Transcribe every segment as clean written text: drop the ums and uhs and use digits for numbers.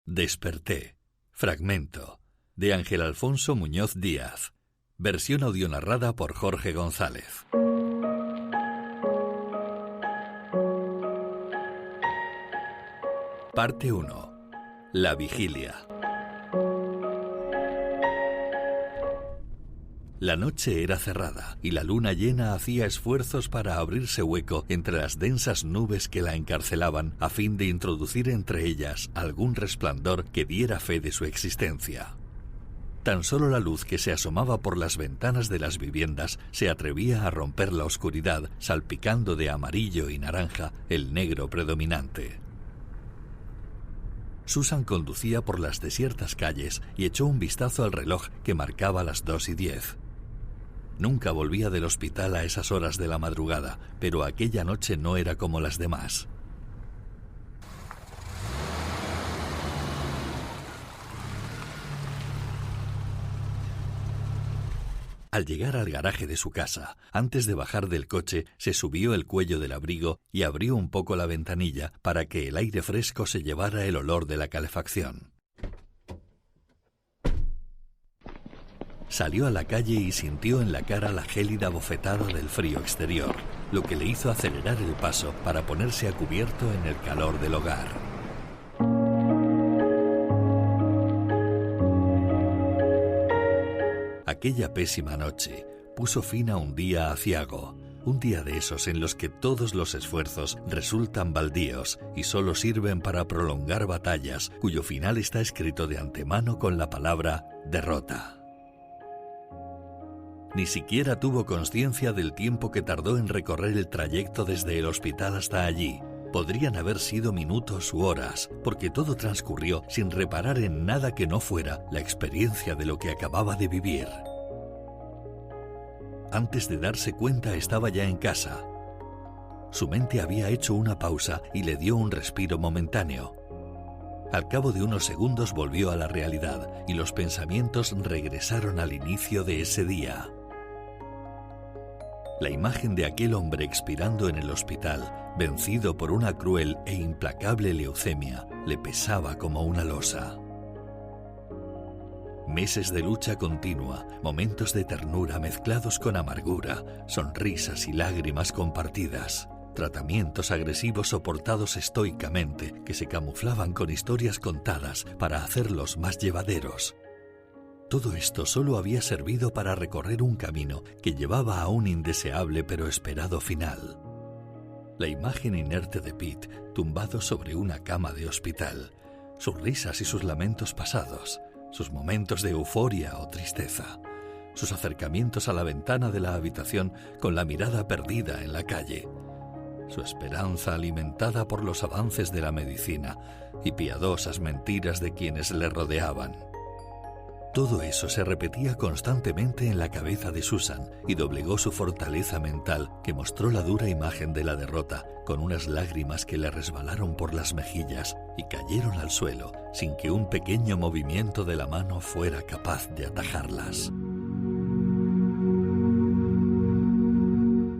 Desperté. Fragmento. De Ángel Alfonso Muñoz Díaz. Versión audionarrada por Jorge González. Parte 1. La vigilia. La noche era cerrada y la luna llena hacía esfuerzos para abrirse hueco entre las densas nubes que la encarcelaban a fin de introducir entre ellas algún resplandor que diera fe de su existencia. Tan solo la luz que se asomaba por las ventanas de las viviendas se atrevía a romper la oscuridad, salpicando de amarillo y naranja el negro predominante. Susan conducía por las desiertas calles y echó un vistazo al reloj que marcaba las 2:10. Nunca volvía del hospital a esas horas de la madrugada, pero aquella noche no era como las demás. Al llegar al garaje de su casa, antes de bajar del coche, se subió el cuello del abrigo y abrió un poco la ventanilla para que el aire fresco se llevara el olor de la calefacción. Salió a la calle y sintió en la cara la gélida bofetada del frío exterior, lo que le hizo acelerar el paso para ponerse a cubierto en el calor del hogar. Aquella pésima noche puso fin a un día aciago, un día de esos en los que todos los esfuerzos resultan baldíos y solo sirven para prolongar batallas cuyo final está escrito de antemano con la palabra derrota. Ni siquiera tuvo consciencia del tiempo que tardó en recorrer el trayecto desde el hospital hasta allí. Podrían haber sido minutos u horas, porque todo transcurrió sin reparar en nada que no fuera la experiencia de lo que acababa de vivir. Antes de darse cuenta estaba ya en casa. Su mente había hecho una pausa y le dio un respiro momentáneo. Al cabo de unos segundos volvió a la realidad y los pensamientos regresaron al inicio de ese día. La imagen de aquel hombre expirando en el hospital, vencido por una cruel e implacable leucemia, le pesaba como una losa. Meses de lucha continua, momentos de ternura mezclados con amargura, sonrisas y lágrimas compartidas, tratamientos agresivos soportados estoicamente que se camuflaban con historias contadas para hacerlos más llevaderos. Todo esto solo había servido para recorrer un camino que llevaba a un indeseable pero esperado final. La imagen inerte de Pete, tumbado sobre una cama de hospital, sus risas y sus lamentos pasados, sus momentos de euforia o tristeza, sus acercamientos a la ventana de la habitación con la mirada perdida en la calle, su esperanza alimentada por los avances de la medicina y piadosas mentiras de quienes le rodeaban. Todo eso se repetía constantemente en la cabeza de Susan y doblegó su fortaleza mental, que mostró la dura imagen de la derrota, con unas lágrimas que le resbalaron por las mejillas y cayeron al suelo sin que un pequeño movimiento de la mano fuera capaz de atajarlas.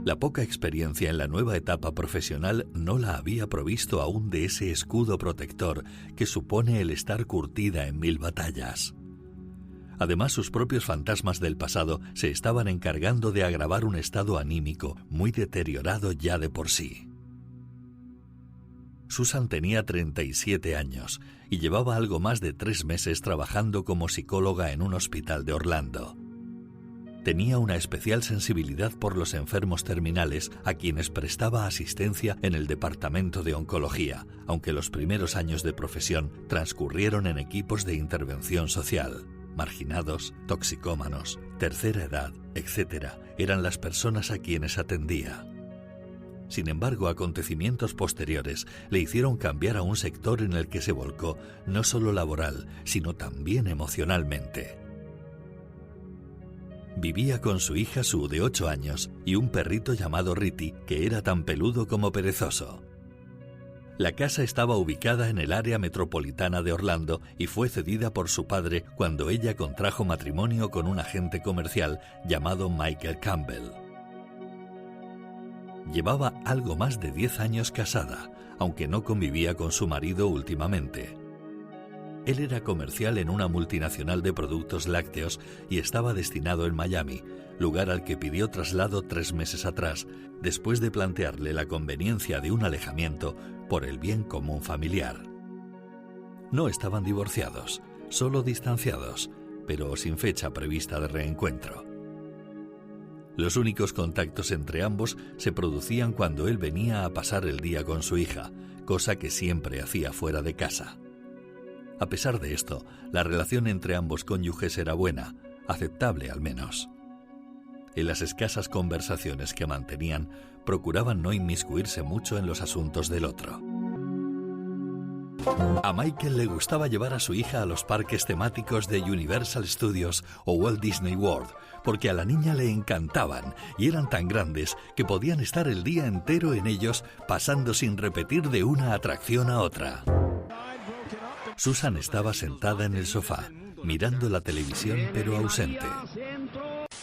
La poca experiencia en la nueva etapa profesional no la había provisto aún de ese escudo protector que supone el estar curtida en 1000 batallas. Además, sus propios fantasmas del pasado se estaban encargando de agravar un estado anímico muy deteriorado ya de por sí. Susan tenía 37 años y llevaba algo más de 3 meses trabajando como psicóloga en un hospital de Orlando. Tenía una especial sensibilidad por los enfermos terminales a quienes prestaba asistencia en el departamento de oncología, aunque los primeros años de profesión transcurrieron en equipos de intervención social. Marginados, toxicómanos, tercera edad, etc. eran las personas a quienes atendía. Sin embargo, acontecimientos posteriores le hicieron cambiar a un sector en el que se volcó no solo laboral, sino también emocionalmente. Vivía con su hija Sue de 8 años y un perrito llamado Ritty que era tan peludo como perezoso. La casa estaba ubicada en el área metropolitana de Orlando y fue cedida por su padre cuando ella contrajo matrimonio con un agente comercial llamado Michael Campbell. Llevaba algo más de 10 años casada, aunque no convivía con su marido últimamente. Él era comercial en una multinacional de productos lácteos y estaba destinado en Miami, lugar al que pidió traslado 3 meses atrás, después de plantearle la conveniencia de un alejamiento por el bien común familiar. No estaban divorciados, solo distanciados, pero sin fecha prevista de reencuentro. Los únicos contactos entre ambos se producían cuando él venía a pasar el día con su hija, cosa que siempre hacía fuera de casa. A pesar de esto, la relación entre ambos cónyuges era buena, aceptable al menos. En las escasas conversaciones que mantenían, procuraban no inmiscuirse mucho en los asuntos del otro. A Michael le gustaba llevar a su hija a los parques temáticos de Universal Studios o Walt Disney World, porque a la niña le encantaban y eran tan grandes que podían estar el día entero en ellos, pasando sin repetir de una atracción a otra. Susan estaba sentada en el sofá, mirando la televisión pero ausente.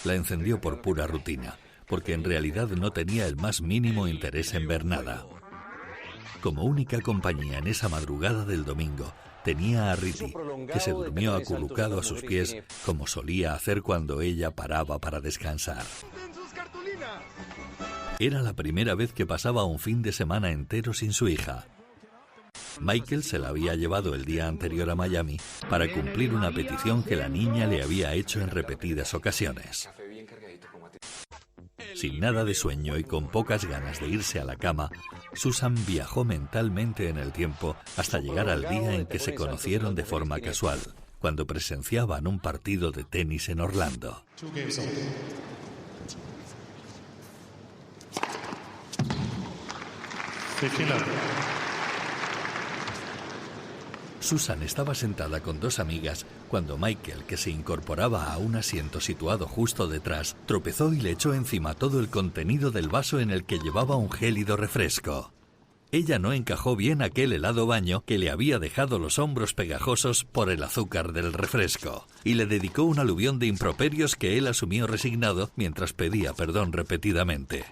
La encendió por pura rutina, porque en realidad no tenía el más mínimo interés en ver nada. Como única compañía en esa madrugada del domingo, tenía a Ritty, que se durmió acurrucado a sus pies, como solía hacer cuando ella paraba para descansar. Era la primera vez que pasaba un fin de semana entero sin su hija. Michael se la había llevado el día anterior a Miami para cumplir una petición que la niña le había hecho en repetidas ocasiones. Sin nada de sueño y con pocas ganas de irse a la cama, Susan viajó mentalmente en el tiempo hasta llegar al día en que se conocieron de forma casual, cuando presenciaban un partido de tenis en Orlando. Susan estaba sentada con 2 amigas cuando Michael, que se incorporaba a un asiento situado justo detrás, tropezó y le echó encima todo el contenido del vaso en el que llevaba un gélido refresco. Ella no encajó bien aquel helado baño que le había dejado los hombros pegajosos por el azúcar del refresco, y le dedicó un aluvión de improperios que él asumió resignado mientras pedía perdón repetidamente.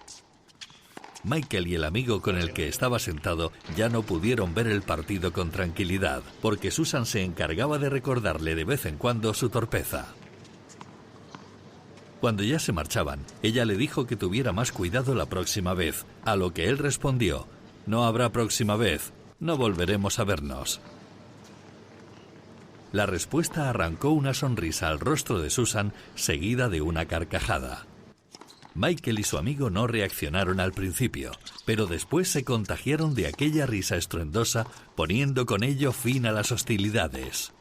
Michael y el amigo con el que estaba sentado ya no pudieron ver el partido con tranquilidad, porque Susan se encargaba de recordarle de vez en cuando su torpeza. Cuando ya se marchaban, ella le dijo que tuviera más cuidado la próxima vez, a lo que él respondió: «No habrá próxima vez, no volveremos a vernos». La respuesta arrancó una sonrisa al rostro de Susan, seguida de una carcajada. Michael y su amigo no reaccionaron al principio, pero después se contagiaron de aquella risa estruendosa, poniendo con ello fin a las hostilidades.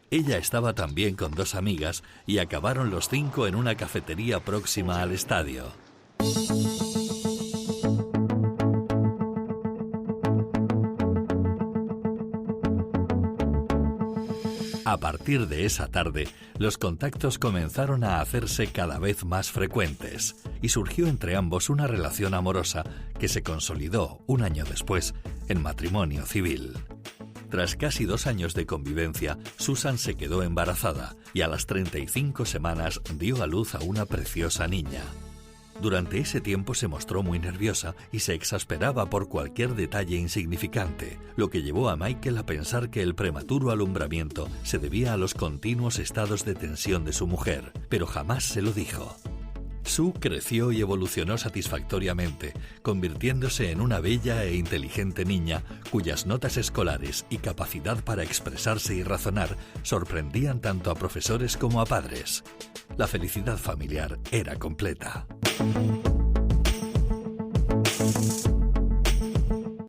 Ella estaba también con 2 amigas y acabaron los 5 en una cafetería próxima al estadio. A partir de esa tarde, los contactos comenzaron a hacerse cada vez más frecuentes y surgió entre ambos una relación amorosa que se consolidó, un año después, en matrimonio civil. Tras casi 2 años de convivencia, Susan se quedó embarazada y a las 35 semanas dio a luz a una preciosa niña. Durante ese tiempo se mostró muy nerviosa y se exasperaba por cualquier detalle insignificante, lo que llevó a Michael a pensar que el prematuro alumbramiento se debía a los continuos estados de tensión de su mujer, pero jamás se lo dijo. Sue creció y evolucionó satisfactoriamente, convirtiéndose en una bella e inteligente niña cuyas notas escolares y capacidad para expresarse y razonar sorprendían tanto a profesores como a padres. La felicidad familiar era completa.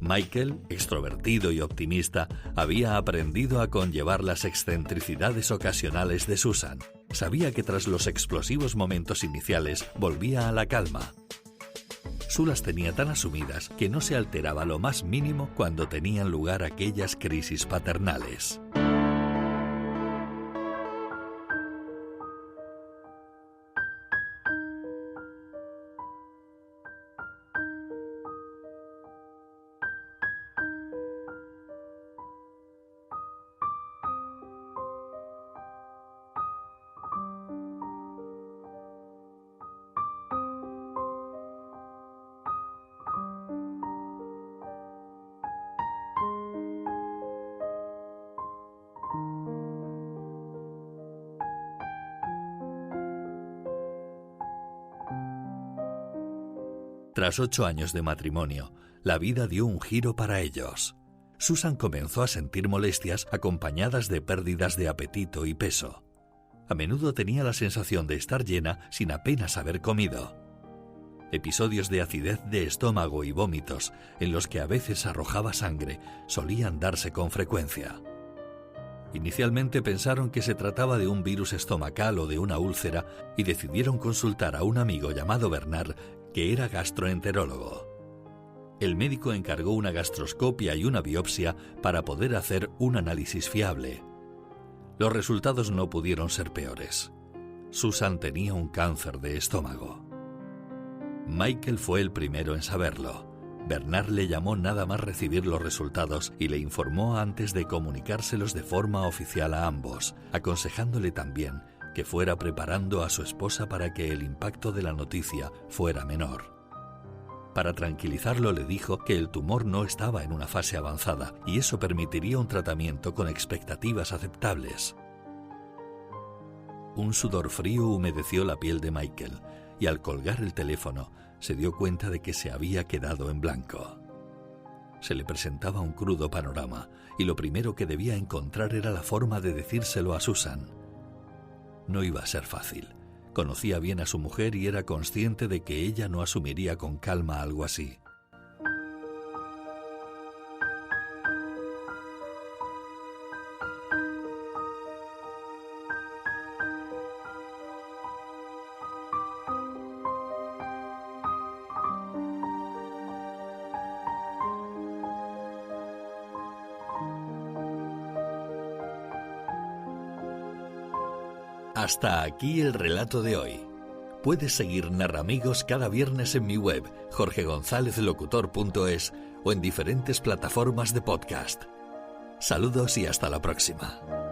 Michael, extrovertido y optimista, había aprendido a conllevar las excentricidades ocasionales de Susan. Sabía que tras los explosivos momentos iniciales volvía a la calma. Sue las tenía tan asumidas que no se alteraba lo más mínimo cuando tenían lugar aquellas crisis paternales. Tras 8 años de matrimonio, la vida dio un giro para ellos. Susan comenzó a sentir molestias acompañadas de pérdidas de apetito y peso. A menudo tenía la sensación de estar llena sin apenas haber comido. Episodios de acidez de estómago y vómitos, en los que a veces arrojaba sangre, solían darse con frecuencia. Inicialmente pensaron que se trataba de un virus estomacal o de una úlcera y decidieron consultar a un amigo llamado Bernard, que era gastroenterólogo. El médico encargó una gastroscopia y una biopsia para poder hacer un análisis fiable. Los resultados no pudieron ser peores. Susan tenía un cáncer de estómago. Michael fue el primero en saberlo. Bernard le llamó nada más recibir los resultados y le informó antes de comunicárselos de forma oficial a ambos, aconsejándole también que fuera preparando a su esposa para que el impacto de la noticia fuera menor. Para tranquilizarlo le dijo que el tumor no estaba en una fase avanzada y eso permitiría un tratamiento con expectativas aceptables. Un sudor frío humedeció la piel de Michael y al colgar el teléfono se dio cuenta de que se había quedado en blanco. Se le presentaba un crudo panorama y lo primero que debía encontrar era la forma de decírselo a Susan. No iba a ser fácil. Conocía bien a su mujer y era consciente de que ella no asumiría con calma algo así. Hasta aquí el relato de hoy. Puedes seguir Narramigos cada viernes en mi web, jorgegonzalezlocutor.es o en diferentes plataformas de podcast. Saludos y hasta la próxima.